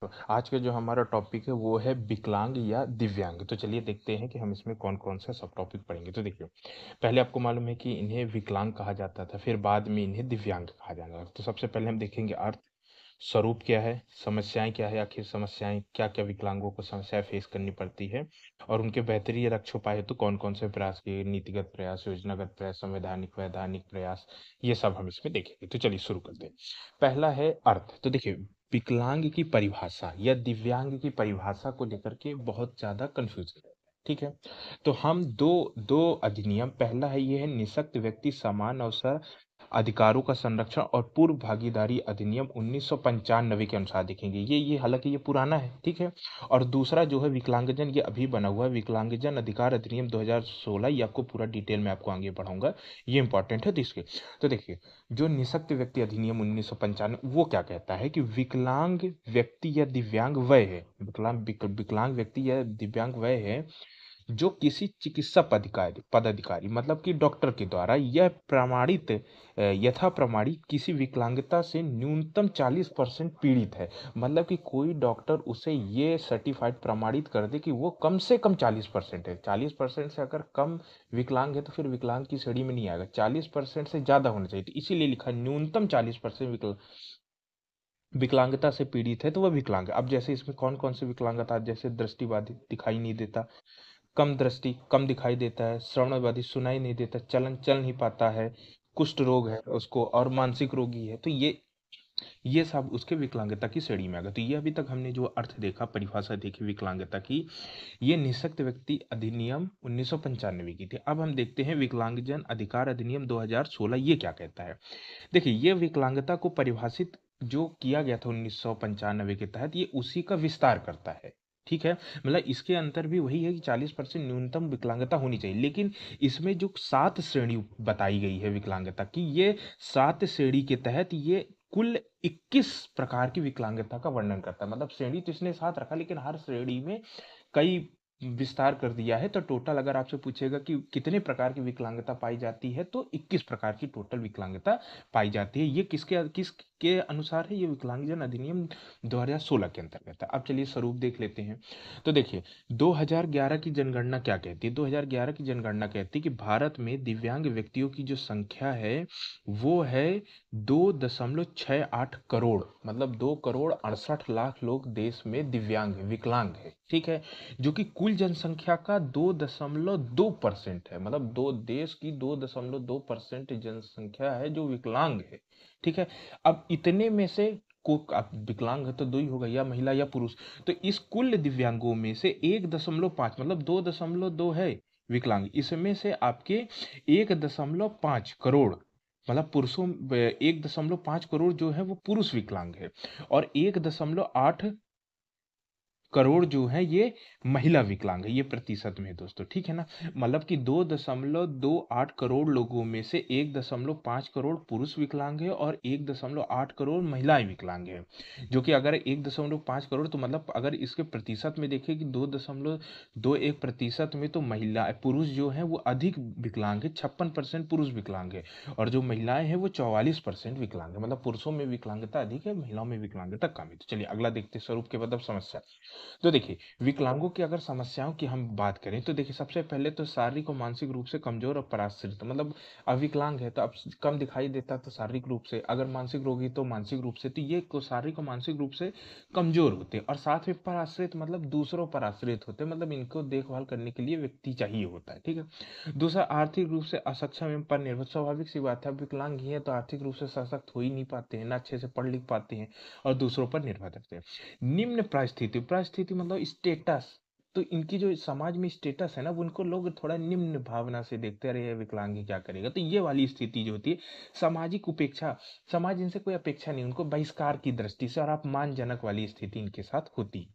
तो आज का जो हमारा टॉपिक है वो है विकलांग या दिव्यांग। तो चलिए देखते हैं कि हम इसमें कौन-कौन सा सब टॉपिक पढ़ेंगे। तो देखिए, पहले आपको मालूम है कि इन्हें विकलांग कहा जाता था, फिर बाद में इन्हें दिव्यांग कहा जाने लगा। तो सबसे पहले हम देखेंगे अर्थ, स्वरूप क्या है, समस्याएँ क्या है, आखिर समस्याएँ क्या-क्या विकलांगों को समस्याएँ फेस करनी पड़ती है और उनके बेहतरी या रक्षा उपाय हेतु कौन-कौन से प्रयास किए, नीतिगत प्रयास, योजनागत प्रयास, संवैधानिक, वैधानिक प्रयास, ये सब हम इसमें देखेंगे। तो चलिए शुरू करते हैं। पहला है अर्थ। तो देखिए, विकलांग की परिभाषा या दिव्यांग की परिभाषा को लेकर के बहुत ज़्यादा कन्फ्यूज़न है, ठीक है? तो हम 2 अधिनियम, पहला है ये है निःशक्त व्यक्ति समान अवसर अधिकारों का संरक्षण और पूर्व भागीदारी अधिनियम 1995 के अनुसार देखेंगे। ये हालाँकि ये पुराना है, ठीक है? और दूसरा जो है विकलांगजन, ये अभी बना हुआ है विकलांगजन अधिकार अधिनियम 2016, ये आपको पूरा डिटेल में आपको आगे पढ़ाऊँगा, ये इम्पोर्टेंट है तो इसके। तो देखिए, जो निःशक्त व्यक्ति अधिनियम 1995 वो क्या कहता है कि विकलांग व्यक्ति या दिव्यांग वह है, विकलांग व्यक्ति या दिव्यांग वह है जो किसी चिकित्सा पदाधिकारी मतलब कि डॉक्टर के द्वारा यह प्रमाणित यथा प्रमाणित किसी विकलांगता से न्यूनतम 40% पीड़ित है। मतलब कि कोई डॉक्टर उसे ये सर्टिफाइड प्रमाणित कर दे कि वो कम से कम 40% है। 40% से अगर कम विकलांग है तो फिर विकलांग की श्रेणी में नहीं आएगा। 40% से ज़्यादा होना चाहिए। तो इसीलिए लिखा है न्यूनतम 40% विकलांगता से पीड़ित है तो वह विकलांग है। अब जैसे इसमें कौन-कौन सी विकलांगता, जैसे दृष्टिबाधित, दिखाई नहीं देता, कम दृष्टि, कम दिखाई देता है, श्रवणबाधित, सुनाई नहीं देता, चल नहीं पाता है, कुष्ठ रोग है उसको और मानसिक रोगी है। तो ये सब उसके विकलांगता की श्रेणी में आ गया। तो ये अभी तक हमने जो अर्थ देखा, परिभाषा देखी विकलांगता की, ये निःशक्त व्यक्ति अधिनियम 1995 की थी। अब हम देखते हैं विकलांगजन अधिकार अधिनियम 2016 ये क्या कहता है। देखिए, ये विकलांगता को परिभाषित जो किया गया था 1995 के तहत, ये उसी का विस्तार करता है, ठीक है? मतलब इसके अंदर भी वही है कि 40% न्यूनतम विकलांगता होनी चाहिए, लेकिन इसमें जो 7 श्रेणी बताई गई है विकलांगता की, ये 7 श्रेणी के तहत ये कुल 21 प्रकार की विकलांगता का वर्णन करता है। मतलब श्रेणी तो इसने 7 रखा, लेकिन हर श्रेणी में कई विस्तार कर दिया है। तो टोटल अगर आपसे पूछेगा कि कितने प्रकार की विकलांगता पाई जाती है, तो 21 प्रकार की टोटल विकलांगता पाई जाती है। ये किसके अनुसार है? ये विकलांगजन अधिनियम 2016 के अंतर्गत है। अब चलिए स्वरूप देख लेते हैं। तो देखिए, 2011 की जनगणना क्या कहती है? 2011 की जनगणना कहती है कि भारत में दिव्यांग व्यक्तियों की जो संख्या है वो है 2.68 करोड़। मतलब 2,68,00,000 लोग देश में दिव्यांग है, विकलांग है, ठीक है? जो कि कुल जनसंख्या का 2.2% है। मतलब दो देश की 2.2% जनसंख्या है जो विकलांग है, ठीक है? अब इतने में से को अब विकलांग है तो दो ही होगा, या महिला या पुरुष। तो इस कुल दिव्यांगों में से 1.5 मतलब 2.2 है विकलांग, इसमें से आपके 1.5 करोड़ मतलब पुरुषों 1.5 करोड़ जो है वो पुरुष विकलांग है और 1.8 करोड़ जो है ये महिला विकलांग है। ये प्रतिशत में है दोस्तों, ठीक है ना? मतलब कि 2.28 करोड़ लोगों में से 1.5 करोड़ पुरुष विकलांग है और 1.8 करोड़ महिलाएं विकलांग है। जो कि अगर 1.5 करोड़, तो मतलब अगर इसके प्रतिशत में देखें कि 2.21% में तो महिला पुरुष जो है वो अधिक विकलांग है, 56% पुरुष विकलांग है और जो महिलाएं हैं वो 44% विकलांग है। मतलब पुरुषों में विकलांगता अधिक है, महिलाओं में विकलांगता कम है। तो चलिए अगला देखते हैं, स्वरूप के मतलब समस्या। तो देखिए, विकलांगों की अगर समस्याओं की हम बात करें तो देखिए, सबसे पहले तो शारीरिक और मानसिक रूप से कमजोर और पराश्रित। मतलब अब विकलांग है तो अब कम दिखाई देता तो शारीरिक रूप से, अगर मानसिक रोगी तो मानसिक रूप से, तो ये शारीरिक और मानसिक रूप से कमजोर होते हैं और साथ में पराश्रित मतलब दूसरों पर आश्रित होते हैं। मतलब इनको देखभाल करने के लिए व्यक्ति चाहिए होता है, ठीक है? दूसरा, आर्थिक रूप से असक्षम एवं पर निर्भर। स्वाभाविक सी बात है, अब विकलांग ही है तो आर्थिक रूप से सशक्त हो ही नहीं पाते हैं, ना अच्छे से पढ़ लिख पाते हैं और दूसरों पर निर्भर रहते हैं। निम्न परिस्थिति मतलब स्टेटस, तो इनकी जो समाज में स्टेटस है ना, वो उनको लोग थोड़ा निम्न भावना से देखते हैं, अरे ये विकलांग है क्या करेगा। तो ये वाली स्थिति जो होती है, सामाजिक उपेक्षा, समाज इनसे कोई अपेक्षा नहीं, उनको बहिष्कार की दृष्टि से और अपमानजनक वाली स्थिति इनके साथ होती है।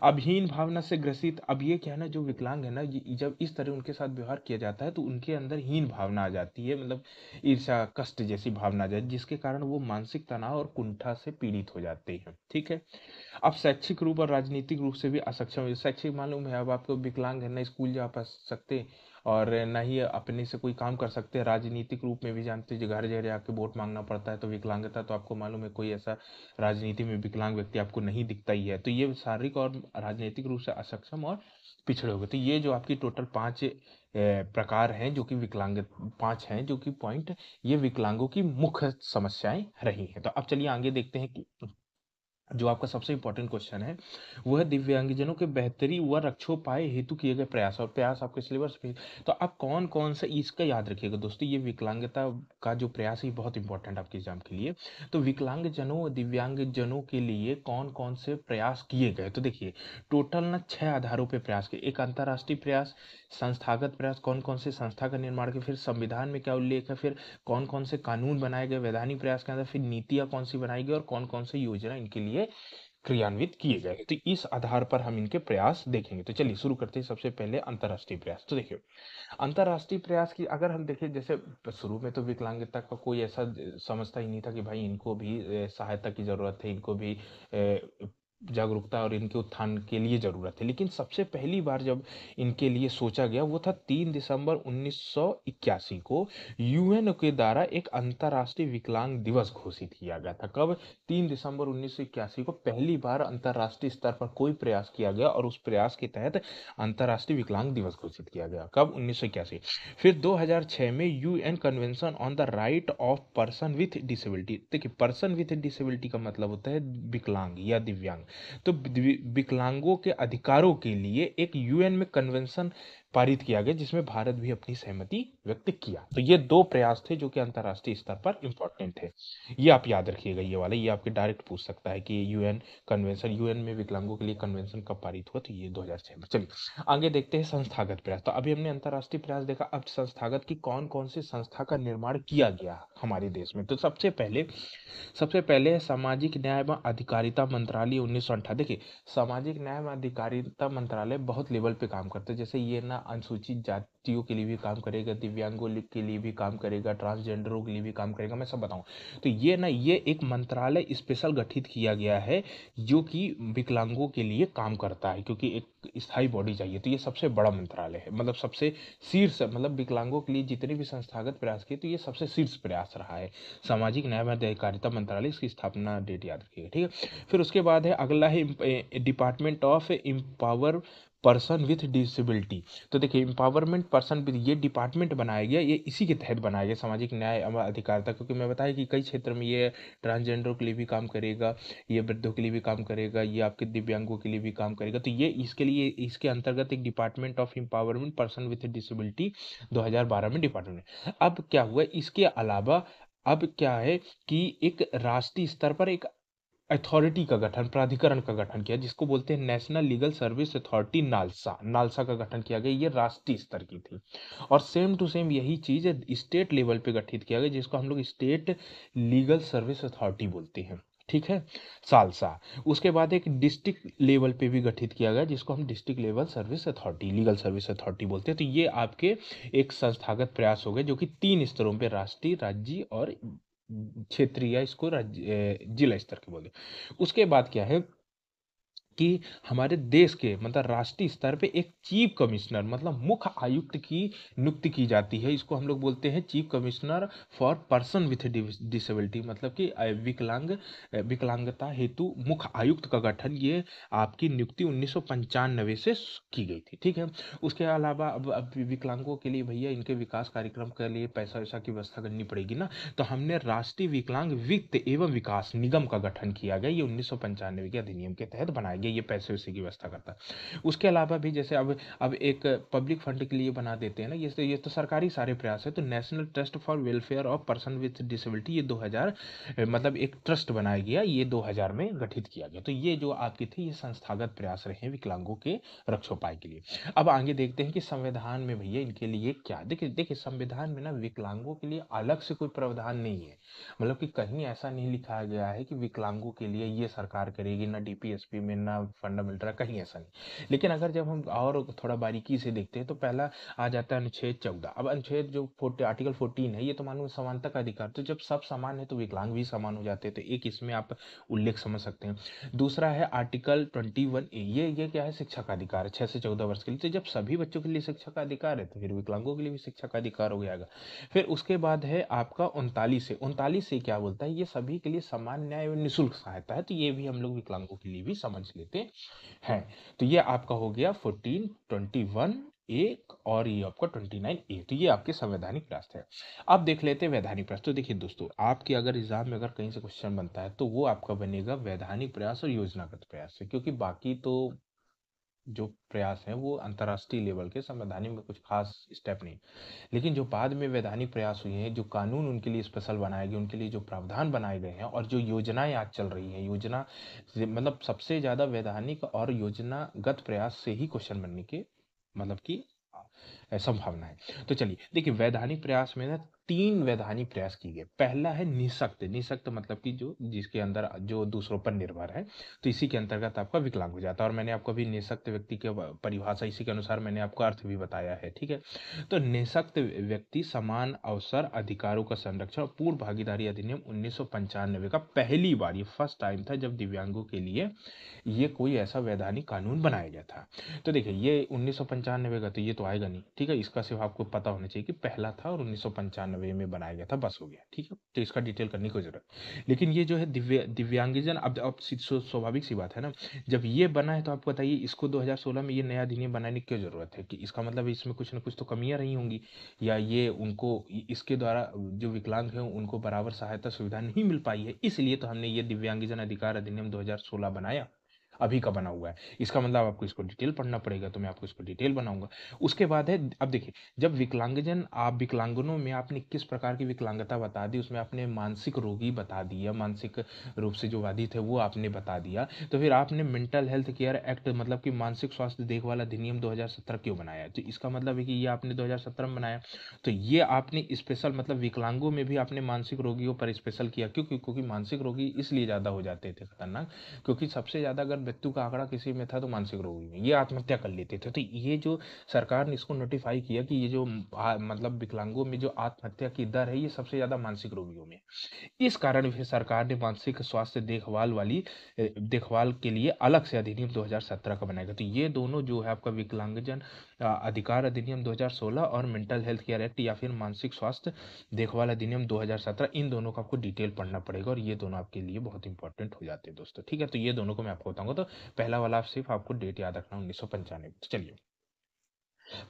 अब हीन भावना से ग्रसित, अब ये क्या है ना, जो विकलांग है ना, जब इस तरह उनके साथ व्यवहार किया जाता है तो उनके अंदर हीन भावना आ जाती है। मतलब ईर्ष्या, कष्ट जैसी भावना आ जाती है, जिसके कारण वो मानसिक तनाव और कुंठा से पीड़ित हो जाते हैं, ठीक है? आप शैक्षिक रूप और राजनीतिक रूप से भी असक्षम है। शैक्षिक मालूम है, अब आपको विकलांग है ना, स्कूल जा पा सकते, और ना ही अपने से कोई काम कर सकते हैं। राजनीतिक रूप में भी जानते हैं, घर घर आके वोट मांगना पड़ता है। तो विकलांगता तो आपको मालूम है, कोई ऐसा राजनीति में विकलांग व्यक्ति आपको नहीं दिखता ही है। तो ये शारीरिक और राजनीतिक रूप से अक्षम और पिछड़े हो गए। तो ये जो आपकी टोटल 5 प्रकार हैं जो कि विकलांग, 5 हैं जो कि पॉइंट, ये विकलांगों की मुख्य समस्याएं रही हैं। तो अब चलिए आगे देखते हैं कि जो आपका सबसे इंपॉर्टेंट क्वेश्चन है वो है दिव्यांगजनों के बेहतरी व रक्षोपाय हेतु किए गए प्रयास। और प्रयास आपके सिलेबस पे, तो आप कौन कौन से इसका याद रखिएगा दोस्तों। ये विकलांगता का जो प्रयास है बहुत इंपॉर्टेंट आपके एग्जाम के लिए। तो विकलांगजनों दिव्यांगजनों के लिए कौन कौन से प्रयास किए गए, तो देखिए टोटल ना 6 आधारों पे प्रयास किए। एक अंतर्राष्ट्रीय प्रयास, संस्थागत प्रयास, कौन कौन से संस्था का निर्माण किया, फिर संविधान में क्या उल्लेख है, फिर कौन कौन से कानून बनाए गए वैधानिक प्रयास के अंदर, फिर नीतियां कौन सी बनाई गई और कौन कौन से योजना इनके लिए क्रियान्वित किए गए। तो इस आधार पर हम इनके प्रयास देखेंगे। तो चलिए शुरू करते हैं। सबसे पहले अंतर्राष्ट्रीय प्रयास। तो देखिए अंतर्राष्ट्रीय प्रयास की अगर हम देखें, जैसे शुरू में तो विकलांगता का कोई ऐसा समझता ही नहीं था कि भाई इनको भी सहायता की जरूरत है, इनको भी जागरूकता और इनके उत्थान के लिए जरूरत है। लेकिन सबसे पहली बार जब इनके लिए सोचा गया वो था 3 दिसंबर 1981 को यूएन के द्वारा एक अंतर्राष्ट्रीय विकलांग दिवस घोषित किया गया था। कब? 3 दिसंबर 1981 को पहली बार अंतर्राष्ट्रीय स्तर पर कोई प्रयास किया गया और उस प्रयास के तहत अंतर्राष्ट्रीय विकलांग दिवस घोषित किया गया। कब? 1981। फिर 2006 में UN convention on the right of person with disability. देखिए पर्सन विथ डिसेबिलिटी का मतलब होता है विकलांग या दिव्यांग। तो विकलांगों के अधिकारों के लिए एक यूएन में कन्वेंशन पारित किया गया जिसमें भारत भी अपनी सहमति व्यक्त किया। तो ये 2 प्रयास थे जो कि अंतर्राष्ट्रीय स्तर पर इंपॉर्टेंट थे। ये आप याद रखिएगा, ये वाला ये आपके डायरेक्ट पूछ सकता है कि यूएन कन्वेंशन, यूएन में विकलांगों के लिए कन्वेंशन कब पारित हुआ, तो ये 2006 में। चलिए आगे देखते हैं संस्थागत प्रयास। तो अभी हमने अंतर्राष्ट्रीय प्रयास देखा, अब संस्थागत की कौन कौन सी संस्था का निर्माण किया गया हमारे देश में। तो सबसे पहले सामाजिक न्याय एवं अधिकारिता मंत्रालय 1958। देखिए सामाजिक न्याय एवं अधिकारिता मंत्रालय बहुत लेवल पे काम करते हैं। जैसे ये ना अनुसूचित जातियों के लिए भी काम करेगा, दिव्यांगों के लिए भी काम करेगा, ट्रांसजेंडरों के लिए भी काम करेगा, मैं सब बताऊं। तो ये एक मंत्रालय स्पेशल गठित किया गया है जो कि विकलांगों के लिए काम करता है, क्योंकि एक स्थायी बॉडी चाहिए। तो ये सबसे बड़ा मंत्रालय है, मतलब सबसे शीर्ष, मतलब विकलांगों के लिए जितने भी संस्थागत प्रयास किए तो ये सबसे शीर्ष प्रयास रहा है। सामाजिक न्याय एवं अधिकारिता मंत्रालय, इसकी स्थापना डेट याद रखिएगा, ठीक है। फिर उसके बाद है अगला है department of empower person with disability. तो देखिए एम्पावरमेंट पर्सन विद, ये डिपार्टमेंट बनाया गया, ये इसी के तहत बनाया गया सामाजिक न्याय एवं अधिकारिता, क्योंकि मैं बताया कि कई क्षेत्र में ये ट्रांसजेंडर के लिए भी काम करेगा, ये वृद्धों के लिए भी काम करेगा, ये आपके दिव्यांगों के लिए भी काम करेगा। तो ये इसके लिए इसके अंतर्गत एक department of empowerment person with disability 2012 में डिपार्टमेंट। अब क्या हुआ इसके अलावा, अब क्या है कि एक राष्ट्रीय स्तर पर एक अथॉरिटी का गठन, प्राधिकरण का गठन किया जिसको बोलते हैं national legal service authority, NALSA. NALSA का गठन किया गया, ये राष्ट्रीय स्तर की थी। और सेम टू सेम यही चीज स्टेट लेवल पे गठित किया गया जिसको हम लोग स्टेट लीगल सर्विस अथॉरिटी बोलते हैं, ठीक है, सालसा। उसके बाद एक डिस्ट्रिक्ट लेवल पे भी गठित किया गया जिसको हम district level service authority, legal service authority बोलते हैं। तो ये आपके एक संस्थागत प्रयास हो गए जो कि 3 स्तरों पे, राष्ट्रीय, राज्य और क्षेत्रीय, या इसको राज्य जिला स्तर के बोलते हैं। उसके बाद क्या है कि हमारे देश के मतलब राष्ट्रीय स्तर पे एक चीफ कमिश्नर, मतलब मुख्य आयुक्त की नियुक्ति की जाती है। इसको हम लोग बोलते हैं chief commissioner for person with disability, मतलब कि विकलांगता हेतु मुख्य आयुक्त का गठन, ये आपकी नियुक्ति 1995 से की गई थी, ठीक है। उसके अलावा अब विकलांगों के लिए भैया इनके विकास कार्यक्रम के लिए पैसा वैसा की व्यवस्था करनी पड़ेगी ना, तो हमने राष्ट्रीय विकलांग वित्त एवं विकास निगम का गठन किया गया। ये 1995 के अधिनियम के तहत बनाया गया, ये पैसे वैसे की व्यवस्था करता है। उसके अलावा भी जैसे अब एक पब्लिक फंड के लिए बना देते हैं ना, ये तो सरकारी सारे प्रयास है। तो national trust for welfare of person with disability, ये 2000 मतलब एक ट्रस्ट बनाया गया, ये 2000 में गठित किया गया। तो ये जो आपके थे ये संस्थागत प्रयास रहे हैं विकलांगों के रक्षोपाय के लिए। अब आगे देखते हैं कि संविधान में भैया इनके लिए क्या, देखिए देखिए संविधान में ना विकलांगों के लिए अलग से कोई प्रावधान नहीं है। मतलब कि कहीं ऐसा नहीं लिखा गया है कि विकलांगों के लिए ये सरकार करेगी, ना डीपीएसपी में, ना रहा, फंडा मिल रहा, कहीं ऐसा नहीं। लेकिन अगर जब हम और थोड़ा बारीकी से देखते हैं तो पहला आ जाता है अनुच्छेद 14। अब अनुच्छेद जो आर्टिकल 14 है, ये तो मानो समानता का अधिकार, तो जब सब समान है तो विकलांग भी समान हो जाते हैं, तो एक इसमें आप उल्लेख समझ सकते हैं। दूसरा है आर्टिकल 21A, ये क्या है, शिक्षा का अधिकार है 6 से 14 वर्ष के लिए, तो जब सभी बच्चों के लिए शिक्षा का अधिकार है तो फिर विकलांगों के लिए भी शिक्षा का अधिकार हो जाएगा। फिर उसके बाद है आपका 39 से क्या बोलता है, ये सभी के लिए समान न्याय एवं निःशुल्क सहायता है, तो ये भी हम लोग विकलांगों के लिए भी समझ लेते हैं। तो ये आपका हो गया 14, 21 एक और ये आपका 29A, तो ये आपके संवैधानिक प्रयास है। अब देख लेते हैं वैधानिक प्रयास। तो देखिए दोस्तों, आपके अगर एग्जाम में अगर कहीं से क्वेश्चन बनता है तो वो आपका बनेगा वैधानिक प्रयास और योजनागत प्रयास से, क्योंकि बाकी तो जो प्रयास है वो अंतर्राष्ट्रीय लेवल के, संवैधानिक में कुछ खास स्टेप नहीं। लेकिन जो बाद में वैधानिक प्रयास हुए हैं, जो कानून उनके लिए स्पेशल बनाए गए, उनके लिए जो प्रावधान बनाए गए हैं और जो योजनाएं आज चल रही हैं, योजना मतलब सबसे ज्यादा वैधानिक और योजनागत प्रयास से ही क्वेश्चन बनने के मतलब की संभावना है। तो चलिए देखिए, वैधानिक प्रयास में ना 3 वैधानिक प्रयास किए गए। पहला है निःशक्त। निःशक्त मतलब कि जो जिसके अंदर जो दूसरों पर निर्भर है, तो इसी के अंतर्गत आपका विकलांग हो जाता है। और मैंने आपको अभी निःशक्त व्यक्ति की परिभाषा इसी के अनुसार मैंने आपको अर्थ भी बताया है, ठीक है। तो निःशक्त व्यक्ति समान अवसर अधिकारों का संरक्षण और पूर्ण भागीदारी अधिनियम 1995 का पहली बार, ये फर्स्ट टाइम था जब दिव्यांगों के लिए ये कोई ऐसा वैधानिक कानून बनाया गया था। तो देखिए ये 1995 का, तो ये तो आएगा नहीं, ठीक है। इसका सिर्फ आपको पता होना चाहिए कि पहला था और 1995 में बनाया गया था, बस हो गया, ठीक है। तो इसका डिटेल करने की कोई जरूरत। लेकिन ये जो है दिव्यांगजन, अब स्वाभाविक सी बात है ना, जब ये बना है तो आपको बताइए इसको 2016 में ये नया अधिनियम बनाने की क्यों जरूरत है, कि इसका मतलब इसमें कुछ ना कुछ तो कमियां रही होंगी, या ये उनको इसके द्वारा जो विकलांग है उनको बराबर सहायता सुविधा नहीं मिल पाई है, इसलिए तो हमने ये दिव्यांगजन अधिकार अधिनियम 2016 बनाया, अभी का बना हुआ है। इसका मतलब आपको इसको डिटेल पढ़ना पड़ेगा, तो मैं आपको इसको डिटेल बनाऊंगा। उसके बाद है, अब देखिए, जब विकलांगजन, आप विकलांगनों में आपने किस प्रकार की विकलांगता बता दी, उसमें आपने मानसिक रोगी बता दिया, मानसिक रूप से जो बाधित है वो आपने बता दिया, तो फिर आपने मेंटल हेल्थ केयर एक्ट मतलब कि मानसिक स्वास्थ्य देखभाल अधिनियम 2017 क्यों बनाया, तो इसका मतलब है कि ये आपने 2017 में बनाया। तो ये आपने स्पेशल मतलब विकलांगों में भी आपने मानसिक रोगियों पर स्पेशल किया, क्योंकि मानसिक रोगी इसलिए ज्यादा हो जाते थे खतरनाक, क्योंकि सबसे ज्यादा अगर मृत्यु का आंकड़ा किसी में था तो मानसिक रोगी में, ये आत्महत्या कर लेते थे। तो ये जो सरकार ने इसको नोटिफाई किया कि ये जो मतलब विकलांगों में जो आत्महत्या की दर है ये सबसे ज्यादा मानसिक रोगियों में। इस कारण फिर सरकार ने मानसिक स्वास्थ्य देखभाल के लिए अलग से अधिनियम 2017 का बनाया गया। तो ये दोनों जो है आपका विकलांगजन अधिकार अधिनियम 2016 और मेंटल हेल्थ केयर एक्ट या फिर मानसिक स्वास्थ्य देखभाल अधिनियम 2017, इन दोनों का आपको डिटेल पढ़ना पड़ेगा, और ये दोनों आपके लिए बहुत इंपॉर्टेंट हो जाते हैं दोस्तों, ठीक है। तो ये दोनों को मैं आपको बताऊंगा। तो पहला वाला आप सिर्फ आपको डेट याद रखना 1995। तो चलिए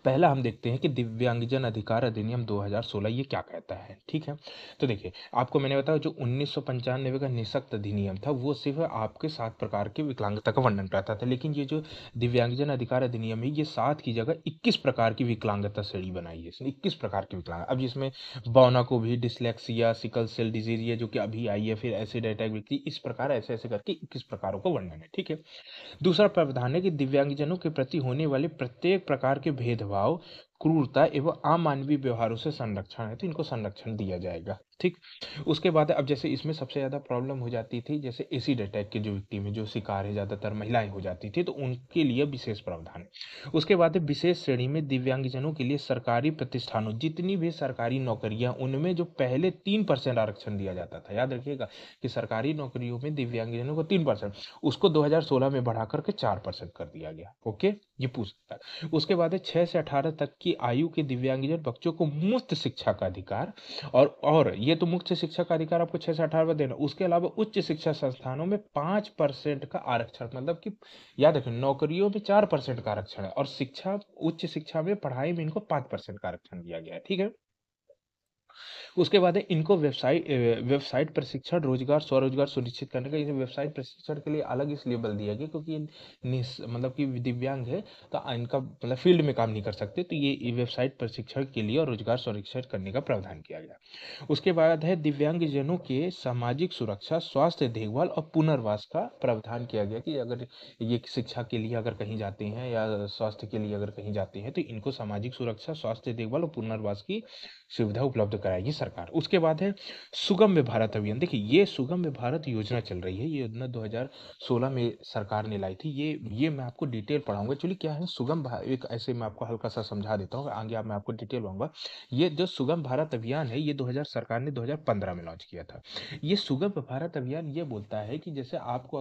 पहला हम देखते हैं कि दिव्यांगजन अधिकार अधिनियम 2016 ये क्या कहता है, ठीक है। तो देखिए, आपको मैंने बताया जो 1995 का निःशक्त अधिनियम था वो सिर्फ आपके 7 प्रकार की विकलांगता का वर्णन करता था, लेकिन ये जो दिव्यांगजन अधिकार अधिनियम है ये 7 की जगह 21 प्रकार की विकलांगता श्रेणी बनाई है इसने, 21 प्रकार की विकलांग, अब जिसमें बौना को भी, डिसलेक्सिया, सिकल सेल डिजीज ये जो कि अभी आई है, फिर एसिड अटैक व्यक्ति, इस प्रकार ऐसे ऐसे करके 21 प्रकारों का वर्णन है, ठीक है। दूसरा प्रावधान है कि दिव्यांगजनों के प्रति होने वाले प्रत्येक प्रकार के भेदभाव, क्रूरता एवं अमानवीय व्यवहारों से संरक्षण है, तो इनको संरक्षण दिया जाएगा, ठीक। उसके बाद अब जैसे इसमें सबसे ज्यादा प्रॉब्लम हो जाती थी, जैसे एसिड अटैक के जो विक्टिम है, जो शिकार है, ज्यादातर महिलाएं हो जाती थी, तो उनके लिए विशेष प्रावधान है। उसके बाद विशेष श्रेणी में दिव्यांगजनों के लिए सरकारी प्रतिष्ठानों, जितनी भी सरकारी नौकरियां, उनमें जो पहले 3% आरक्षण दिया जाता था, याद रखिएगा कि सरकारी नौकरियों में दिव्यांगजनों को 3%, उसको 2016 में बढ़ा करके 4% कर दिया गया, ओके। ये पूछ सकता है। उसके बाद है 6 से 18 तक की आयु के दिव्यांगजन बच्चों को मुफ्त शिक्षा का अधिकार, और ये तो मुफ्त शिक्षा का अधिकार आपको 6 से 18 में देना। उसके अलावा उच्च शिक्षा संस्थानों में 5% का आरक्षण, मतलब कि याद रखें नौकरियों में 4% का आरक्षण है, और शिक्षा, उच्च शिक्षा में पढ़ाई में इनको 5% का आरक्षण दिया गया है, ठीक है। उसके बाद है इनको वेबसाइट प्रशिक्षण, रोजगार, स्वरोजगार सुनिश्चित करने का, इसे वेबसाइट प्रशिक्षण के लिए अलग इसलिए बल दिया गया क्योंकि मतलब कि दिव्यांग है, तो इनका मतलब फील्ड में काम नहीं कर सकते, तो ये वेबसाइट प्रशिक्षण के लिए और रोजगार सुनिश्चित करने का प्रावधान किया गया। उसके बाद है दिव्यांगजनों के सामाजिक सुरक्षा, स्वास्थ्य देखभाल और पुनर्वास का प्रावधान किया गया, कि अगर ये शिक्षा के लिए अगर कहीं जाते हैं या स्वास्थ्य के लिए अगर कहीं जाते हैं तो इनको सामाजिक सुरक्षा, स्वास्थ्य देखभाल और पुनर्वास की सुविधा उपलब्ध कराएगी सरकार। उसके बाद है सुगम्य भारत अभियान। देखिए ये सुगम्य भारत योजना चल रही है, ये योजना 2016 में सरकार ने लाई थी। ये मैं आपको डिटेल पढ़ाऊंगा। एक्चुअली क्या है सुगम एक ऐसे मैं आपको हल्का सा समझा देता हूँ, आगे आप मैं आपको डिटेल बताऊंगा। ये जो सुगम भारत अभियान है ये 2000 सरकार ने 2015 में लॉन्च किया था। ये सुगम भारत अभियान ये बोलता है कि जैसे आपको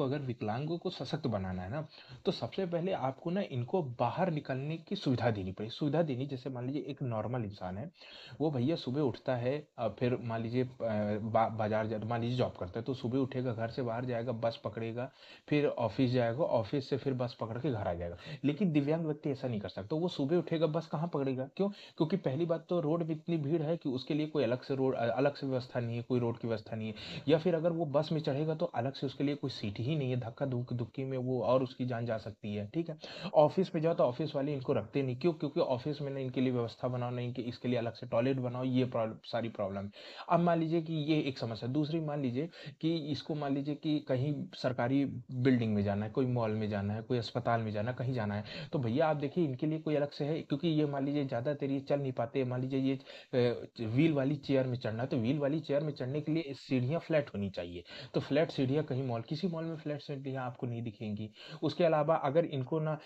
अगर विकलांगों को सशक्त बनाना है ना, तो सबसे पहले आपको ना इनको बाहर निकलने की सुविधा देनी पड़ेगी। सुविधा देनी, जैसे मान लीजिए एक नॉर्मल इंसान है, वो भैया सुबह उठता है, फिर मान लीजिए बाजार मान लीजिए जॉब करता है, तो सुबह उठेगा, घर से बाहर जाएगा, बस पकड़ेगा, फिर ऑफिस जाएगा, ऑफिस से फिर बस पकड़ के घर आ जाएगा। लेकिन दिव्यांग व्यक्ति ऐसा नहीं कर सकता। वो सुबह उठेगा, बस कहाँ पकड़ेगा? क्यों? क्योंकि पहली बात तो रोड में इतनी भीड़ है कि उसके लिए कोई अलग से व्यवस्था नहीं है, कोई रोड की व्यवस्था नहीं है। या फिर अगर वो बस में चढ़ेगा तो अलग से उसके लिए कोई सीट ही नहीं है, धक्का दुक्की में वो और उसकी जान जा सकती है। ठीक है। ऑफिस में जाओ तो ऑफिस वाले इनको रखते नहीं। क्यों? क्योंकि ऑफिस में ना इनके लिए व्यवस्था बनाओ, ना इनके इसके लिए अलग से टॉयलेट बनाओ, ये सारी प्रॉब्लम है। अब मान लीजिए कि ये एक समस्या। दूसरी मान लीजिए कि इसको मान लीजिए कि कहीं सरकारी बिल्डिंग में जाना है, कोई मॉल में जाना है, कोई अस्पताल में जाना है, कहीं जाना है, तो भैया आप देखिए इनके लिए कोई अलग से है। क्योंकि ये मान लीजिए ज़्यादातर ये चल नहीं पाते, मान लीजिए ये व्हील वाली चेयर में चढ़ना है, तो व्हील वाली चेयर में चढ़ने के लिए सीढ़ियाँ फ्लैट होनी चाहिए। तो फ्लैट सीढ़ियाँ कहीं किसी मॉल में फ्लैट सीढ़ियाँ आपको नहीं दिखेंगी। उसके अलावा अगर इनको ना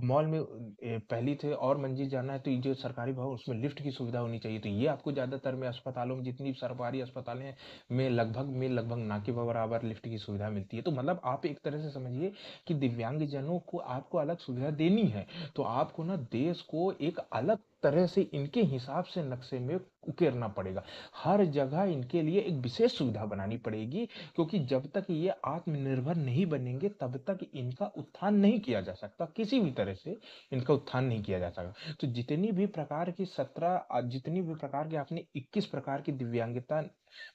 मॉल में पहली से और मंजिल जाना है, तो ये जो सरकारी भवन उसमें लिफ्ट की सुविधा होनी चाहिए। तो ये आपको ज़्यादातर में अस्पतालों में, जितनी सरकारी अस्पताल हैं में लगभग ना के बराबर लिफ्ट की सुविधा मिलती है। तो मतलब आप एक तरह से समझिए कि दिव्यांगजनों को आपको अलग सुविधा देनी है, तो आपको ना देश को एक अलग तरह से इनके हिसाब से नक्शे में उकेरना पड़ेगा। हर जगह इनके लिए एक विशेष सुविधा बनानी पड़ेगी, क्योंकि जब तक ये आत्मनिर्भर नहीं बनेंगे तब तक इनका उत्थान नहीं किया जा सकता। किसी भी तरह से इनका उत्थान नहीं किया जा सकता। तो जितनी भी प्रकार के आपने 21 प्रकार की दिव्यांगता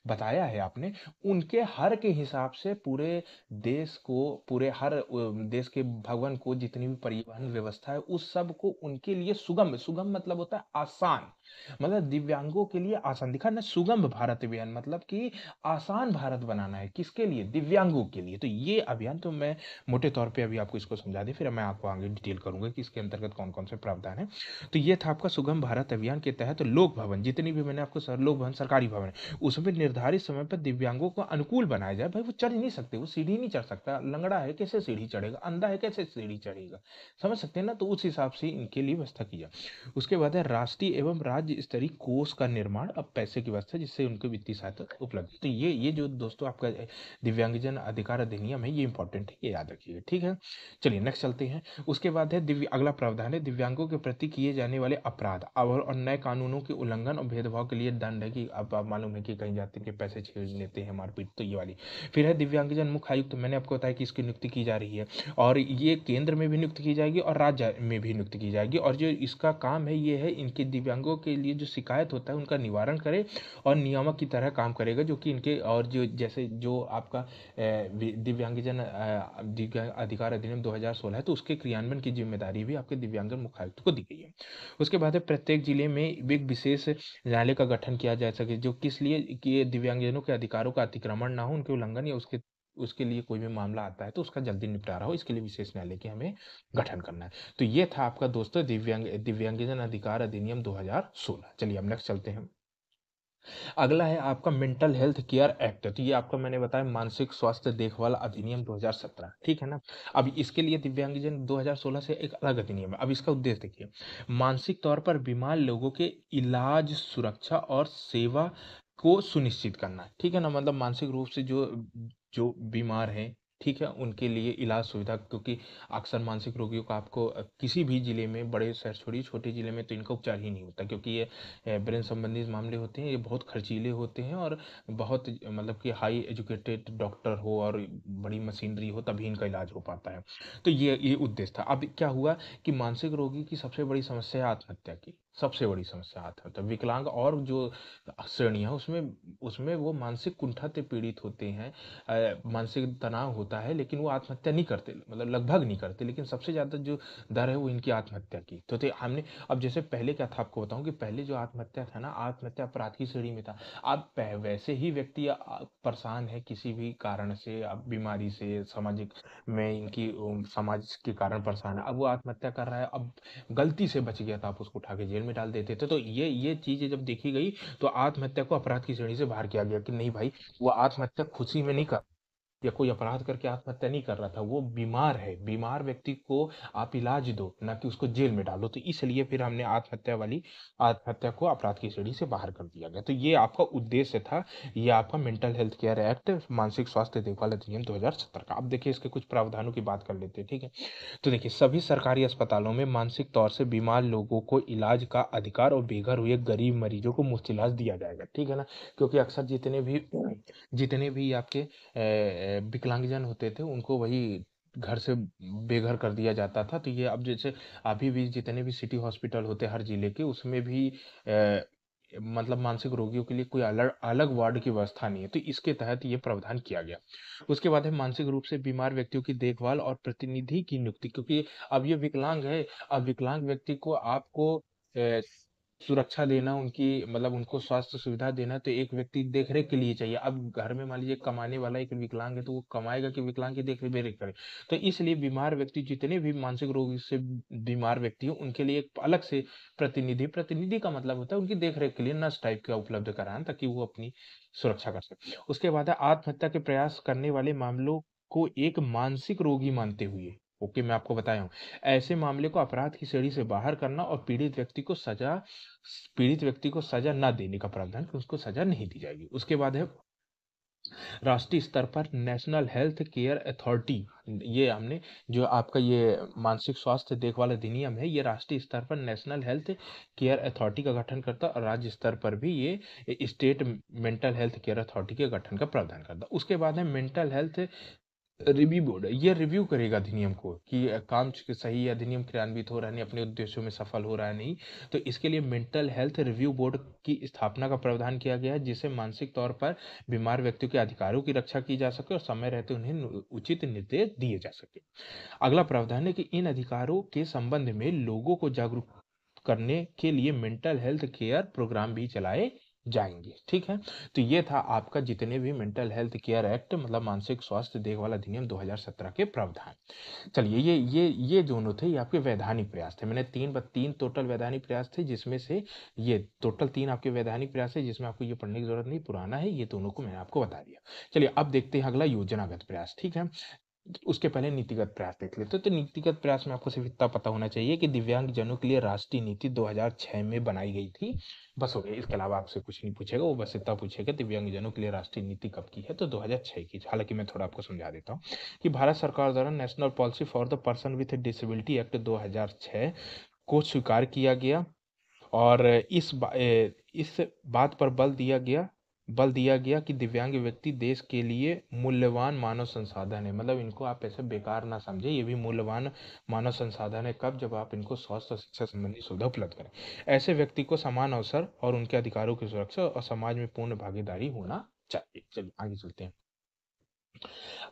बताया है आपने, उनके हर के हिसाब से पूरे देश को, पूरे हर देश के भवन को, जितनी भी परिवहन व्यवस्था है उस सब को उनके लिए सुगम, सुगम मतलब होता है आसान, मतलब दिव्यांगों के लिए आसान। दिखा ना, सुगम भारत अभियान मतलब कि आसान भारत बनाना है। किसके लिए? दिव्यांगों के लिए। तो ये अभियान तो मैं मोटे तौर पे अभी आपको इसको समझा दें, फिर मैं आपको आगे डिटेल करूंगा कि इसके अंतर्गत कौन कौन से प्रावधान है। तो ये था आपका सुगम भारत अभियान के तहत लोक भवन, जितनी भी मैंने आपको लोक भवन सरकारी भवन है, उसमें निर्धारित समय पर दिव्यांगों को अनुकूल बनाया जाए। भाई वो चढ़ नहीं सकते, वो सीढ़ी नहीं चढ़ सकता, लंगड़ा है कैसे सीढ़ी चढ़ेगा, अंधा है कैसे सीढ़ी चढ़ेगा, समझ सकते हैं ना? तो उस हिसाब से इनके लिए व्यवस्था की जाए। उसके बाद है राष्ट्रीय एवं राज्य स्तरीय कोष का निर्माण, अब पैसे की व्यवस्था जिससे उनको वित्तीय सहायता उपलब्ध। तो ये जो दोस्तों आपका दिव्यांगजन अधिकार अधिनियम है, ये इंपॉर्टेंट है, ये याद रखिएगा। ठीक है, चलिए नेक्स्ट चलते हैं। उसके बाद है अगला प्रावधान है दिव्यांगों के प्रति किए जाने वाले अपराध और नए कानूनों के उल्लंघन और भेदभाव के लिए दंड है। कि अब आप मालूम है कि कहीं जाते हैं कि पैसे छीन लेते हैं, मारपीट, तो ये वाली। फिर है दिव्यांगजन मुख्य आयुक्त, तो मैंने आपको बताया कि इसकी नियुक्ति की जा रही है, और ये केंद्र में भी नियुक्त की जाएगी और राज्य में भी नियुक्त की जाएगी। और जो इसका काम है ये है इनके दिव्यांगों के लिए जो शिकायत होता है उनका निवारण करे और नियामक की तरह काम करेगा, जो कि इनके और जो जैसे जो आपका दिव्यांगजन अधिकार अधिनियम 2016 है, तो उसके क्रियान्वयन की जिम्मेदारी भी आपके दिव्यांगजन मुख्य आयुक्त को दी गई है। उसके बाद है प्रत्येक जिले में एक विशेष न्यायालय का गठन किया जा सके, जो किस लिए कि ये दिव्यांगजनों के अधिकारों का अतिक्रमण ना हो, उनके उल्लंघन या उसके उसके लिए कोई भी मामला आता है तो उसका जल्दी निपटारा हो, इसके लिए विशेष न्यायालय के हमें गठन करना है। तो ये था आपका दोस्तों दिव्यांगजन अधिकार अधिनियम 2016। चलिए अब नेक्स्ट चलते हैं। अगला है आपका मेंटल हेल्थ केयर एक्ट। तो ये आपका मैंने बताया मानसिक स्वास्थ्य देखभाल अधिनियम 2017, ठीक है ना। अब इसके लिए दिव्यांगजन 2016 से एक अलग अधिनियम है। अब इसका उद्देश्य देखिए, मानसिक तौर पर बीमार लोगों के इलाज, सुरक्षा और सेवा को सुनिश्चित करना, ठीक है ना। मतलब मानसिक रूप से जो जो बीमार हैं, ठीक है, उनके लिए इलाज सुविधा, क्योंकि अक्सर मानसिक रोगियों का आपको किसी भी जिले में, बड़े शहर छोड़िए, छोटे जिले में तो इनका उपचार ही नहीं होता, क्योंकि ये ब्रेन संबंधित मामले होते हैं, ये बहुत खर्चीले होते हैं और बहुत मतलब कि हाई एजुकेटेड डॉक्टर हो और बड़ी मशीनरी हो तभी इनका इलाज हो पाता है। तो ये उद्देश्य था। अब क्या हुआ कि मानसिक रोगी की सबसे बड़ी समस्या है आत्महत्या की, सबसे बड़ी समस्या आत्महत्या। विकलांग और जो श्रेणियाँ उसमें उसमें वो मानसिक कुंठा से पीड़ित होते हैं, मानसिक तनाव होता होता है, लेकिन वो आत्महत्या नहीं करते, मतलब लगभग नहीं करते, लेकिन सबसे ज़्यादा जो दर है वो इनकी आत्महत्या की। तो हमने अब जैसे पहले क्या था आपको बताऊँ कि पहले जो आत्महत्या था ना, आत्महत्या अपराध की श्रेणी में था। अब वैसे ही व्यक्ति परेशान है किसी भी कारण से, अब बीमारी से, सामाजिक में इनकी समाज के कारण परेशान है, अब वो आत्महत्या कर रहा है, अब गलती से बच गया था, आप उसको उठा के जेल में डाल देते थे। तो ये चीज़ें जब देखी गई तो आत्महत्या को अपराध की श्रेणी से बाहर किया गया कि नहीं भाई, वो आत्महत्या खुशी में नहीं कर या कोई अपराध करके आत्महत्या नहीं कर रहा था, वो बीमार है, बीमार व्यक्ति को आप इलाज दो, ना कि उसको जेल में डालो। तो इसलिए फिर हमने आत्महत्या को अपराध की श्रेणी से बाहर कर दिया गया। तो ये आपका उद्देश्य था, ये आपका मेंटल हेल्थ केयर एक्ट, मानसिक स्वास्थ्य देखभाल अधिनियम 2017 का। अब देखिए इसके कुछ प्रावधानों की बात कर लेते हैं, ठीक है। तो देखिए सभी सरकारी अस्पतालों में मानसिक तौर से बीमार लोगों को इलाज का अधिकार और बेघर हुए गरीब मरीजों को मुफ्त इलाज दिया जाएगा, ठीक है ना। क्योंकि अक्सर जितने भी आपके विकलांगजन होते थे उनको वही घर से बेघर कर दिया जाता था। तो ये अब जैसे अभी भी जितने भी सिटी हॉस्पिटल होते हैं हर जिले के, उसमें भी मतलब मानसिक रोगियों के लिए कोई अलग अलग वार्ड की व्यवस्था नहीं है। तो इसके तहत ये प्रावधान किया गया। उसके बाद है मानसिक रूप से बीमार व्यक्तियों की देखभाल और प्रतिनिधि की नियुक्ति, क्योंकि अब ये विकलांग है, अब विकलांग व्यक्ति को आपको सुरक्षा देना, उनकी मतलब उनको स्वास्थ्य सुविधा देना, तो एक व्यक्ति देखरेख के लिए चाहिए। अब घर में मान लीजिए कमाने वाला एक विकलांग है, तो वो कमाएगा कि विकलांग की देख करे। तो इसलिए बीमार व्यक्ति, जितने भी मानसिक रोग से बीमार व्यक्ति हैं, उनके लिए एक अलग से प्रतिनिधि का मतलब होता है उनकी देखरेख के लिए नर्स टाइप का उपलब्ध कराना, ताकि वो अपनी सुरक्षा कर सके। उसके बाद है आत्महत्या के प्रयास करने वाले मामलों को एक मानसिक रोगी मानते हुए, ओके मैं आपको बताया हूँ, ऐसे मामले को अपराध की श्रेणी से बाहर करना और पीड़ित व्यक्ति को सजा ना देने का प्रावधान, कि उसको सजा नहीं दी जाएगी। उसके बाद है राष्ट्रीय स्तर पर नेशनल हेल्थ केयर अथॉरिटी। ये हमने जो आपका ये मानसिक स्वास्थ्य देखभाल अधिनियम है, ये राष्ट्रीय स्तर पर नेशनल हेल्थ केयर अथॉरिटी का गठन करता है, और राज्य स्तर पर भी ये state mental health care authority के गठन का प्रावधान करता है। उसके बाद है मेंटल हेल्थ रिव्यू बोर्ड, ये रिव्यू करेगा अधिनियम को कि काम सही अधिनियम क्रियान्वित हो रहा है नहीं, अपने उद्देश्यों में सफल हो रहा है नहीं। तो इसके लिए मेंटल हेल्थ रिव्यू बोर्ड की स्थापना का प्रावधान किया गया है, जिससे मानसिक तौर पर बीमार व्यक्तियों के अधिकारों की रक्षा की जा सके और समय रहते उन्हें उचित निर्देश दिए जा सके। अगला प्रावधान है कि इन अधिकारों के संबंध में लोगों को जागरूक करने के लिए मेंटल हेल्थ केयर प्रोग्राम भी चलाए जाएंगे, ठीक है। तो ये था आपका जितने भी मेंटल हेल्थ केयर एक्ट, मतलब मानसिक स्वास्थ्य देखभाल अधिनियम 2017 के प्रावधान। चलिए ये दोनों थे, ये आपके वैधानिक प्रयास थे। मैंने तीन टोटल वैधानिक प्रयास थे, जिसमें से ये टोटल 3 आपके वैधानिक प्रयास है, जिसमें आपको ये पढ़ने की जरूरत नहीं, पुराना है, ये दोनों को मैंने आपको बता दिया। चलिए अब देखते हैं अगला योजनागत प्रयास, ठीक है। उसके पहले नीतिगत प्रयास देख लेते हैं। तो नीतिगत प्रयास में आपको सिर्फ इतना पता होना चाहिए कि दिव्यांग जनों के लिए राष्ट्रीय नीति 2006 में बनाई गई थी, बस हो गया। इसके अलावा आपसे कुछ नहीं पूछेगा, वो बस इतना पूछेगा दिव्यांग जनों के लिए राष्ट्रीय नीति कब की है, तो 2006 की। हालांकि मैं थोड़ा आपको समझा देता हूँ कि भारत सरकार द्वारा national policy for the person with disability act 2006 को स्वीकार किया गया, और इस बात पर बल दिया गया कि दिव्यांग व्यक्ति देश के लिए मूल्यवान मानव संसाधन है। मतलब इनको आप ऐसे बेकार ना समझे, ये भी मूल्यवान मानव संसाधन है। कब? जब आप इनको स्वास्थ्य और शिक्षा संबंधी सुविधा उपलब्ध करें। ऐसे व्यक्ति को समान अवसर और उनके अधिकारों की सुरक्षा और समाज में पूर्ण भागीदारी होना चाहिए। चलिए आगे चलते हैं।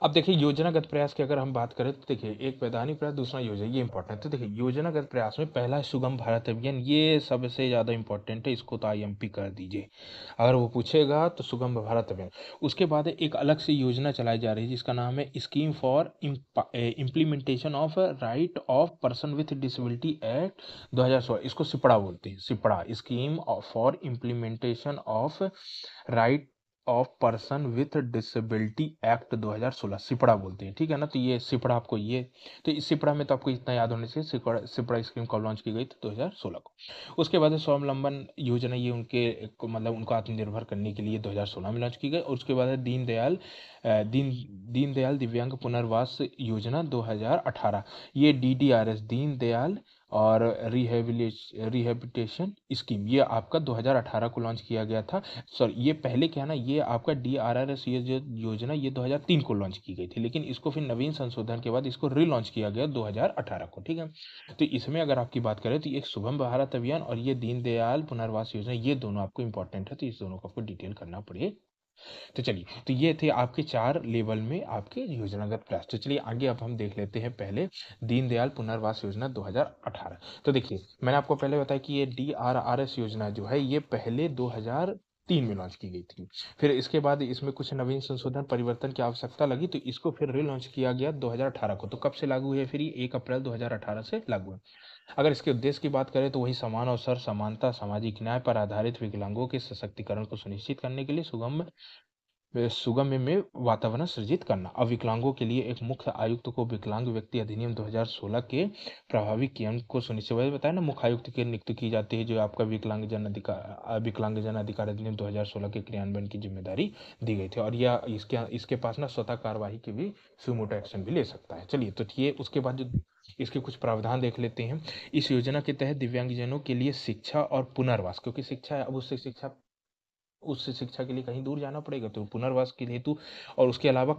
अब देखिए योजनागत प्रयास की अगर हम बात करें, तो देखिए एक वैधानिक प्रयास, दूसरा योजना, ये इंपॉर्टेंट है। तो देखिए योजनागत प्रयास में पहला है सुगम भारत अभियान, ये सबसे ज़्यादा इंपॉर्टेंट है, इसको तो आईएमपी कर दीजिए अगर वो पूछेगा, तो सुगम भारत अभियान। उसके बाद एक अलग से योजना चलाई जा रही है, जिसका नाम है scheme for implementation of right of person with disability act 2016, इसको सिपड़ा बोलते हैं, SIPDA, scheme for implementation of right of person with disability act 2016, SIPDA बोलते हैं, ठीक है ना। तो ये सिपड़ा आपको तो इस सिपड़ा में तो आपको इतना याद होने से, सिपड़ा स्कीम कब लॉन्च की गई थी? 2016 को। उसके बाद स्वावलंबन योजना, ये मतलब उनको आत्मनिर्भर करने के लिए 2016 में लॉन्च की गई। और उसके बाद है दीनदयाल दिव्यांग पुनर्वास योजना 2018, ये डीडीआरएस, दीनदयाल और रिहेबिलिटेशन स्कीम, ये आपका 2018 को लॉन्च किया गया था। सॉरी, ये पहले क्या है ना, ये आपका डीआरआरएस, ये जो योजना, ये 2003 को लॉन्च की गई थी, लेकिन इसको फिर नवीन संशोधन के बाद इसको रीलॉन्च किया गया 2018 को, ठीक है। तो इसमें अगर आपकी बात करें, तो एक शुभम भारत अभियान और ये दीनदयाल पुनर्वास योजना, ये दोनों आपको इंपॉर्टेंट है, तो इस दोनों को आपको डिटेल करना पड़ेगा। तो चलिए, तो ये थे आपके 4 लेवल में आपके योजनागत प्रयास। तो चलिए आगे अब हम देख लेते हैं पहले दीनदयाल पुनर्वास योजना 2018। तो देखिए, मैंने आपको पहले बताया कि ये डीआरआरएस योजना जो है ये पहले 2003 में लॉन्च की गई थी। फिर इसके बाद इसमें कुछ नवीन संशोधन परिवर्तन की आवश्यकता लगी तो इसको फिर रीलॉन्च किया गया 2018 को। तो कब से लागू है फिर ये? 1 अप्रैल 2018 से लागू है। अगर इसके उद्देश्य की बात करें तो वही समान अवसर, समानता, सामाजिक न्याय पर आधारित विकलांगों के सशक्तिकरण को सुनिश्चित करने के लिए सुगम्य में वातावरण सृजित करना। अब विकलांगों के लिए एक मुख्य आयुक्त को विकलांग व्यक्ति अधिनियम 2016 के प्रभावी क्रियान्वयन को सुनिश्चित, वही बताया ना, मुख्य आयुक्त की नियुक्ति की जाती है जो आपका विकलांगजन अधिकार अधिनियम 2016 के क्रियान्वयन की जिम्मेदारी दी गई थी। और यह इसके इसके पास ना स्वतः कार्यवाही की भी सुमोटो एक्शन भी ले सकता है। चलिए, तो ये उसके बाद जो इसके कुछ प्रावधान देख लेते हैं। इस योजना के तहत दिव्यांगजनों के लिए शिक्षा और पुनर्वास, क्योंकि शिक्षा है, अब उससे शिक्षा उस शिक्षा के लिए कहीं दूर जाना पड़ेगा तो पुनर्वास के हेतु, और उसके अलावा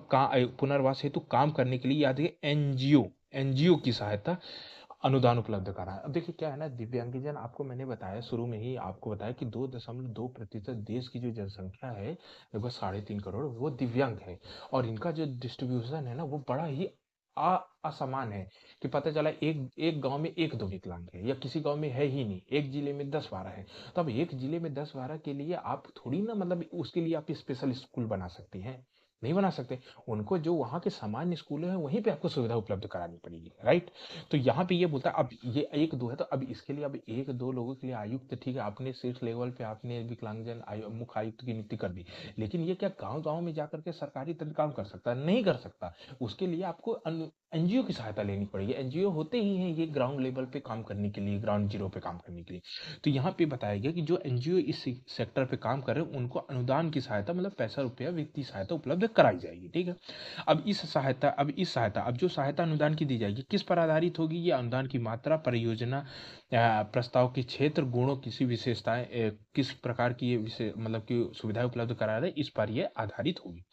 पुनर्वास हेतु काम करने के लिए याद है एनजीओ एनजीओ की सहायता अनुदान उपलब्ध कराएं। अब देखिए क्या है ना, दिव्यांगजन, आपको मैंने बताया शुरू में ही, आपको बताया कि 2.2% देश की जो जनसंख्या है लगभग 3.5 करोड़ वो दिव्यांग है। और इनका जो डिस्ट्रीब्यूशन है ना वो बड़ा ही असमान है, कि पता चला एक एक गांव में एक दो विकलांग है, या किसी गांव में है ही नहीं, एक जिले में 10-12 है। तो अब एक जिले में 10-12 के लिए आप थोड़ी ना, मतलब उसके लिए आप स्पेशल स्कूल बना सकती हैं, नहीं बना सकते। उनको जो वहाँ के सामान्य स्कूल है वहीं पे आपको सुविधा उपलब्ध करानी पड़ेगी, राइट। तो यहाँ पे ये बोलता है, अब ये एक दो है तो अब इसके लिए अब एक दो लोगों के लिए आयुक्त, ठीक है, आपने शीर्ष लेवल पे आपने विकलांगजन मुख्य आयुक्त की नियुक्ति कर दी, लेकिन ये क्या गांव गांव में जाकर के सरकारी तंत्र काम कर सकता है? नहीं कर सकता। उसके लिए आपको एनजीओ की सहायता लेनी पड़ेगी। एनजीओ होते ही हैं ये ग्राउंड लेवल पे काम करने के लिए, ग्राउंड जीरो पे काम करने के लिए। तो यहाँ पे बताया गया कि जो एनजीओ इस सेक्टर पे काम कर रहे हैं उनको अनुदान की सहायता, मतलब पैसा रुपया वित्तीय सहायता उपलब्ध कराई जाएगी, ठीक है। अब जो सहायता अनुदान की दी जाएगी किस पर आधारित होगी? ये अनुदान की मात्रा, परियोजना प्रस्ताव के क्षेत्र, गुणों, किसी विशेषताएं, किस प्रकार की ये मतलब कि सुविधाएं उपलब्ध करा रहे हैं, इस पर ये आधारित होगी।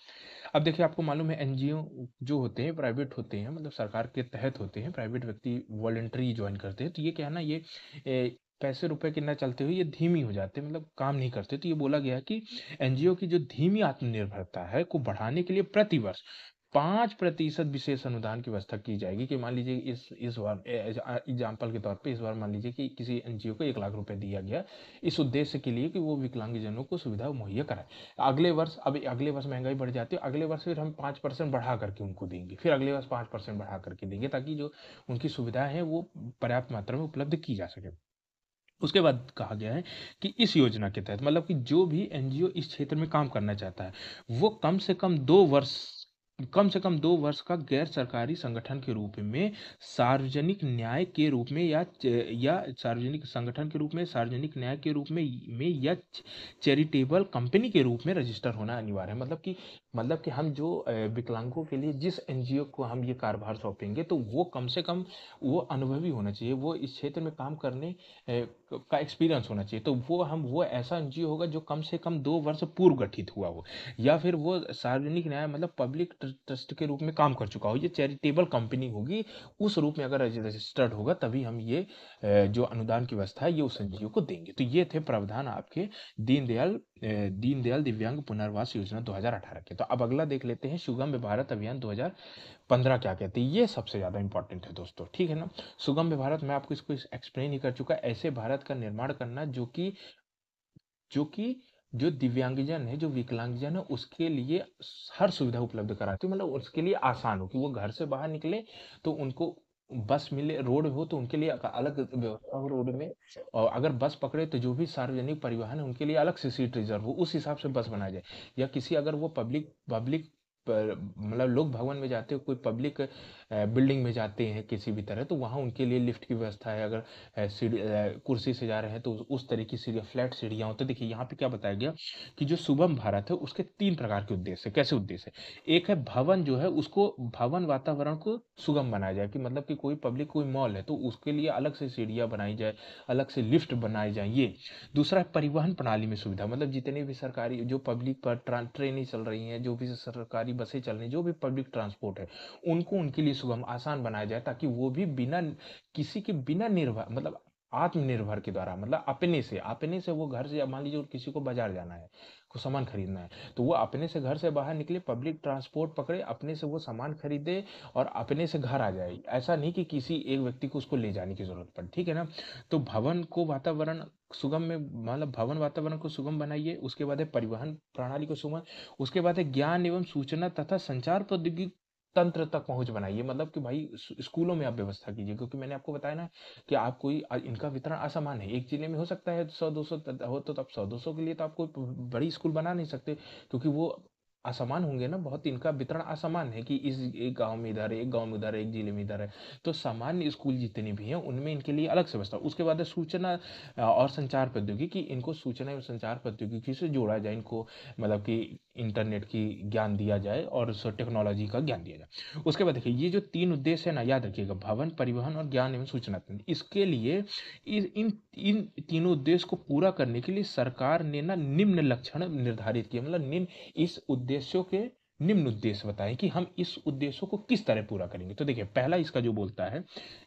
अब देखिए, आपको मालूम है एनजीओ जो होते हैं प्राइवेट होते हैं, मतलब सरकार के तहत होते हैं, प्राइवेट व्यक्ति वॉलंटरी ज्वाइन करते हैं। तो ये क्या है ना, ये पैसे रुपए के न चलते हुए ये धीमी हो जाते हैं, मतलब काम नहीं करते। तो ये बोला गया है कि एनजीओ की जो धीमी आत्मनिर्भरता है को बढ़ाने के लिए प्रतिवर्ष 5% विशेष अनुदान की व्यवस्था की जाएगी। कि मान लीजिए इस बार एग्जाम्पल के तौर पे, इस बार मान लीजिए कि किसी एनजीओ को 1 लाख रुपए दिया गया इस उद्देश्य के लिए कि वो विकलांगजनों को सुविधा मुहैया कराए। अगले वर्ष महंगाई बढ़ जाती है, अगले वर्ष फिर हम 5% बढ़ा करके उनको देंगे, फिर अगले वर्ष 5% बढ़ा करके देंगे, ताकि जो उनकी सुविधाएं हैं वो पर्याप्त मात्रा में उपलब्ध की जा सके। उसके बाद कहा गया है कि इस योजना के तहत, मतलब कि जो भी एनजीओ इस क्षेत्र में काम करना चाहता है वो कम से कम 2 वर्ष का गैर सरकारी संगठन के रूप में, सार्वजनिक न्याय के रूप में या सार्वजनिक संगठन के रूप में, सार्वजनिक न्याय के रूप में या चैरिटेबल कंपनी के रूप में रजिस्टर होना अनिवार्य है। मतलब कि हम जो विकलांगों के लिए जिस एनजीओ को हम ये कार्यभार सौंपेंगे तो वो कम से कम वो अनुभवी होना चाहिए, वो इस क्षेत्र में काम करने का एक्सपीरियंस होना चाहिए। तो वो ऐसा एनजीओ होगा जो कम से कम 2 वर्ष पूर्व गठित हुआ हो, या फिर वो सार्वजनिक न्याय मतलब पब्लिक ट्रस्ट के रूप में काम कर चुका हो, ये चैरिटेबल कंपनी होगी, उस रूप में अगर रजिस्टर्ड होगा तभी हम ये जो अनुदान की व्यवस्था है ये उस एनजीओ को देंगे। तो ये थे प्रावधान आपके दीनदयाल दिव्यांग पुनर्वास योजना 2018 के। तो अब अगला देख लेते हैं सुगम्य भारत अभियान 2015 क्या कहते हैं। ये सबसे ज्यादा इंपॉर्टेंट है दोस्तों, ठीक है ना। सुगम्य भारत, मैं आपको इसको एक्सप्लेन ही कर चुका, ऐसे भारत का निर्माण करना जो कि जो दिव्यांगजन है, जो विकलांगजन है, उसके लिए हर सुविधा उपलब्ध कराती हो, मतलब उसके लिए आसान हो कि वो घर से बाहर निकले तो उनको बस मिले, रोड हो तो उनके लिए अलग व्यवस्था हो रोड में, और अगर बस पकड़े तो जो भी सार्वजनिक परिवहन है उनके लिए अलग से सीट रिजर्व हो, उस हिसाब से बस बनाया जाए। या किसी अगर वो पब्लिक पब्लिक मतलब लोग भवन में जाते हो, कोई पब्लिक बिल्डिंग में जाते हैं किसी भी तरह, तो वहाँ उनके लिए लिफ्ट की व्यवस्था है। अगर कुर्सी से जा रहे हैं तो उस तरह की सीढ़ियाँ, फ्लैट सीढ़ियाँ हो। तो देखिए यहाँ पे क्या बताया गया कि जो सुगम भारत है उसके 3 प्रकार के उद्देश्य है। कैसे उद्देश्य है? एक है भवन, जो है उसको भवन वातावरण को सुगम बनाया जाए, कि मतलब कि कोई पब्लिक कोई मॉल है तो उसके लिए अलग से सीढ़ियाँ बनाई जाए, अलग से लिफ्ट बनाए जाए। ये दूसरा है परिवहन प्रणाली में सुविधा, मतलब जितने भी सरकारी जो पब्लिक पर ट्रेनें चल रही हैं, जो भी सरकारी बसें चल रही हैं, जो भी पब्लिक ट्रांसपोर्ट है उनको उनके लिए सुगम आसान बनाया जाए, ताकि वो भी बिना किसी के बिना निर्भर, मतलब आत्मनिर्भर के द्वारा, मतलब अपने से वो घर से, मान लीजिए किसी को बाजार जाना है, को सामान खरीदना है, तो वो अपने से घर से बाहर निकले, पब्लिक ट्रांसपोर्ट पकड़े, अपने से वो सामान खरीदे और अपने से घर आ जाए। ऐसा नहीं कि किसी एक व्यक्ति को उसको ले जाने की जरूरत पड़े, ठीक है ना। तो भवन को वातावरण सुगम में, मतलब भवन वातावरण को सुगम बनाइए। उसके बाद है परिवहन प्रणाली को सुगम। उसके बाद है ज्ञान एवं सूचना तथा संचार प्रौद्योगिकी तंत्र तक पहुंच बनाइए, मतलब कि भाई स्कूलों में आप व्यवस्था कीजिए, क्योंकि मैंने आपको बताया ना कि आप कोई इनका वितरण असमान है। एक जिले में हो सकता है 100-200 हो, तो आप 100-200 के लिए तो आप कोई बड़ी स्कूल बना नहीं सकते, क्योंकि वो असमान होंगे ना, बहुत इनका वितरण असमान है कि इस एक गांव में इधर है, एक गांव में उधर है, एक जिले में इधर है। तो सामान्य स्कूल जितने भी हैं उनमें इनके लिए अलग से व्यवस्था। उसके बाद है सूचना और संचार प्रौद्योगिकी, इनको सूचना एवं संचार प्रौद्योगिकी से जोड़ा जाए, इनको मतलब कि इंटरनेट की ज्ञान दिया जाए और टेक्नोलॉजी का ज्ञान दिया जाए। उसके बाद देखिए, ये जो 3 उद्देश्य है ना, याद रखिएगा, भवन, परिवहन और ज्ञान एवं सूचना तंत्र। इसके लिए इन इन तीनों उद्देश्य को पूरा करने के लिए सरकार ने ना निम्न लक्षण निर्धारित किए, मतलब निम्न इस उद्देश्यों के निम्न उद्देश्य बताएं कि हम इस उद्देश्यों को किस तरह पूरा करेंगे। तो देखिए, पहला इसका जो बोलता है,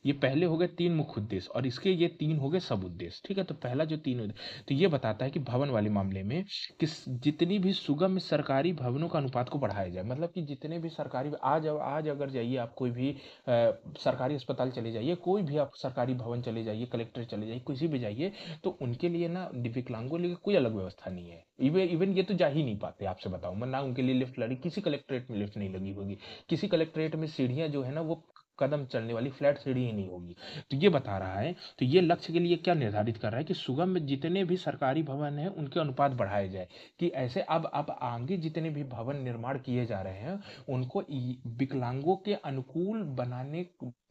ये पहले हो गए 3 मुख्य उद्देश्य और इसके ये 3 हो गए सब उद्देश्य, ठीक है। तो पहला जो 3 उद्देश्य, तो ये बताता है कि भवन वाले मामले में कि जितनी भी सुगम सरकारी भवनों का अनुपात को बढ़ाया जाए, मतलब कि जितने भी सरकारी, आज अगर जाइए आप कोई भी सरकारी अस्पताल चले जाइए, कोई भी आप सरकारी भवन चले जाइए, कलेक्ट्रेट चले जाइए, किसी भी जाइए, तो उनके लिए ना विकलांगों के लिए कोई अलग व्यवस्था नहीं है। इवन ये तो जा ही नहीं पाते, आपसे बताऊं मैं, ना उनके लिए लिफ्ट लगी, किसी कलेक्ट्रेट में लिफ्ट नहीं लगी होगी, किसी कलेक्ट्रेट में सीढ़ियां जो है ना वो कदम चलने वाली फ्लैट सीढ़ी ही नहीं होगी। तो ये बता रहा है, तो ये लक्ष्य के लिए क्या निर्धारित कर रहा है कि सुगम में जितने भी सरकारी भवन हैं उनके अनुपात बढ़ाए जाए, कि ऐसे अब आगे जितने भी भवन निर्माण किए जा रहे हैं उनको विकलांगों के अनुकूल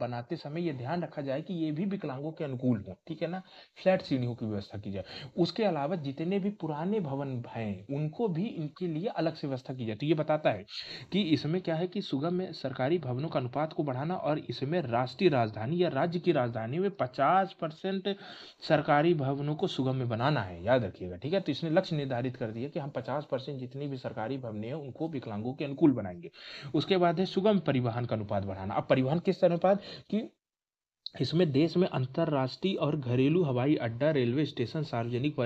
बनाते समय ये ध्यान रखा जाए कि ये भी विकलांगों के अनुकूल हो, ठीक है ना। फ्लैट सीढ़ियों की व्यवस्था की जाए। उसके अलावा जितने भी पुराने भवन हैं उनको भी इनके लिए अलग से व्यवस्था की जाए। तो ये बताता है कि इसमें क्या है कि सुगम में सरकारी भवनों का अनुपात को बढ़ाना और इसमें राष्ट्रीय राजधानी या राज्य की राजधानी में 50% सरकारी भवनों को सुगम में बनाना है, याद रखिएगा, ठीक है। तो इसने लक्ष्य निर्धारित कर दिया कि हम 50% जितनी भी सरकारी भवनें हैं उनको विकलांगों के अनुकूल बनाएंगे। उसके बाद है सुगम परिवहन का अनुपात बढ़ाना। अब परिवहन किस अनुपात कि इसमें देश में अंतर्राष्ट्रीय और घरेलू हवाई अड्डा, रेलवे स्टेशन, सार्वजनिक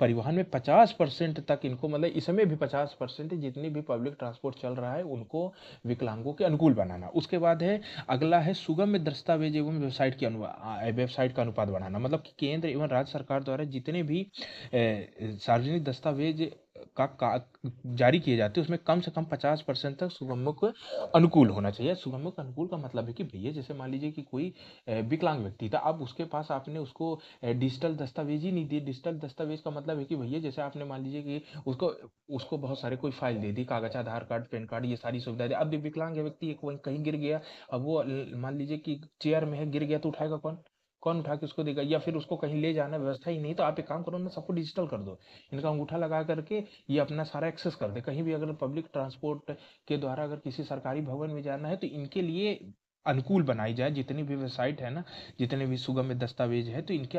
परिवहन में 50% तक इनको, मतलब इसमें भी 50% जितनी भी पब्लिक ट्रांसपोर्ट चल रहा है उनको विकलांगों के अनुकूल बनाना। उसके बाद है अगला है सुगम दस्तावेज एवं वेबसाइट का अनुपात बढ़ाना, मतलब कि केंद्र एवं राज्य सरकार द्वारा जितने भी सार्वजनिक दस्तावेज का जारी किए जाते हैं उसमें कम से कम 50% तक सुगम्य अनुकूल होना चाहिए। सुगम्य अनुकूल का मतलब है कि भैया जैसे मान लीजिए कि कोई विकलांग व्यक्ति था, अब उसके पास आपने उसको डिजिटल दस्तावेज ही नहीं दिए। डिजिटल दस्तावेज का मतलब है कि भैया जैसे आपने मान लीजिए कि उसको उसको बहुत सारे कोई फाइल दे दी, कागज, आधार कार्ड, पैन कार्ड, ये सारी सुविधा दी। अब विकलांग व्यक्ति कहीं गिर गया, अब वो मान लीजिए कि चेयर में है, गिर गया, तो उठाएगा कौन? कौन उठा के उसको देगा? या फिर उसको कहीं ले जाना व्यवस्था ही नहीं, तो आप एक काम करो ना, सबको डिजिटल कर दो, इनका अंगूठा लगा करके ये अपना सारा एक्सेस कर दे। कहीं भी अगर पब्लिक ट्रांसपोर्ट के द्वारा अगर किसी सरकारी भवन में जाना है तो इनके लिए अनुकूल बनाई जाए, जितनी भी वेबसाइट है ना, जितने भी सुगम दस्तावेज है, तो इनके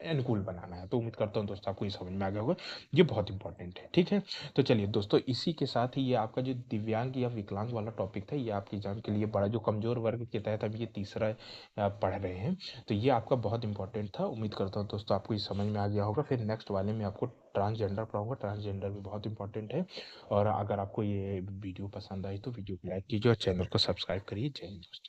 अनुकूल बनाना है। तो उम्मीद करता हूँ दोस्तों आपको ये समझ में आ गया होगा, ये बहुत इंपॉर्टेंट है, ठीक है। तो चलिए दोस्तों, इसी के साथ ही ये आपका जो दिव्यांग या विकलांग वाला टॉपिक था, ये आपकी जान के लिए बड़ा, जो कमजोर वर्ग के तहत हम ये तीसरा पढ़ रहे हैं, तो ये आपका बहुत इंपॉर्टेंट था। उम्मीद करता हूँ दोस्तों आपको ये समझ में आ गया होगा। फिर नेक्स्ट वाले में आपको ट्रांसजेंडर पढ़ाऊंगा, ट्रांसजेंडर भी बहुत इंपॉर्टेंट है। और अगर आपको ये वीडियो पसंद आई तो वीडियो को लाइक कीजिए और चैनल को सब्सक्राइब करिए। जय हिंद दोस्तों।